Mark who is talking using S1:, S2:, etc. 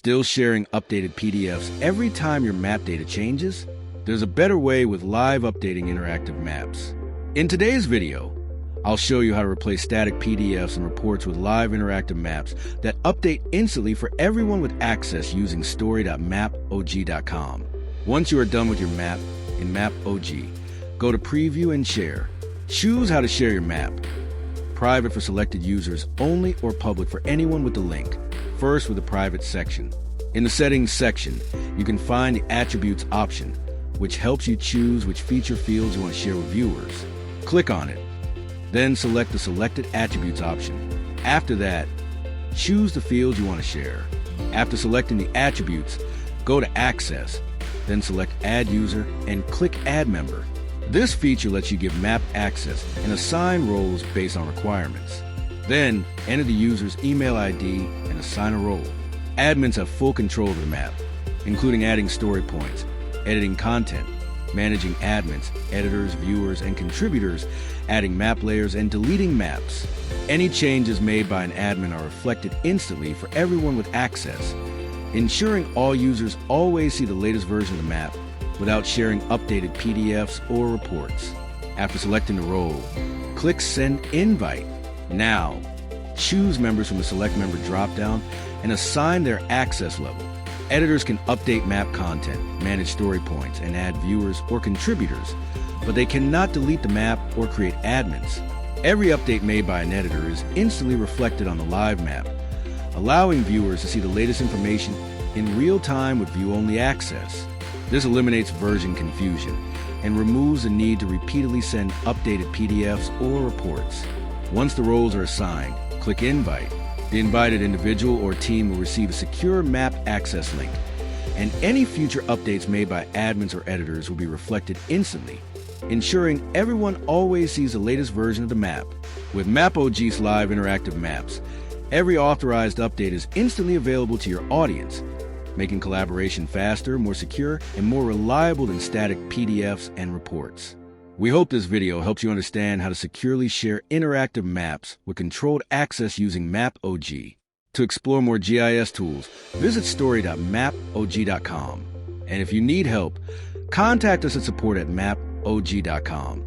S1: Still sharing updated PDFs every time your map data changes? There's a better way with live updating interactive maps. In today's video, I'll show you how to replace static PDFs and reports with live interactive maps that update instantly for everyone with access using story.mapog.com. Once you are done with your map in MAPOG, go to Preview and Share. Choose how to share your map. Private for selected users only or public for anyone with the link. First with the private section. In the Settings section, you can find the Attributes option, which helps you choose which feature fields you want to share with viewers. Click on it. Then select the Selected Attributes option. After that, choose the fields you want to share. After selecting the attributes, go to Access, then select Add User and click Add Member. This feature lets you give map access and assign roles based on requirements. Then, enter the user's email ID and assign a role. Admins have full control of the map, including adding story points, editing content, managing admins, editors, viewers, and contributors, adding map layers, and deleting maps. Any changes made by an admin are reflected instantly for everyone with access, ensuring all users always see the latest version of the map without sharing updated PDFs or reports. After selecting the role, click Send Invite. Now, choose members from the Select Member dropdown and assign their access level. Editors can update map content, manage story points, and add viewers or contributors, but they cannot delete the map or create admins. Every update made by an editor is instantly reflected on the live map, allowing viewers to see the latest information in real time with view-only access. This eliminates version confusion and removes the need to repeatedly send updated PDFs or reports. Once the roles are assigned, click Invite. The invited individual or team will receive a secure map access link, and any future updates made by admins or editors will be reflected instantly, ensuring everyone always sees the latest version of the map. With MAPOG's live interactive maps, every authorized update is instantly available to your audience, making collaboration faster, more secure, and more reliable than static PDFs and reports. We hope this video helps you understand how to securely share interactive maps with controlled access using MAPOG. To explore more GIS tools, visit story.mapog.com. And if you need help, contact us at support@mapog.com.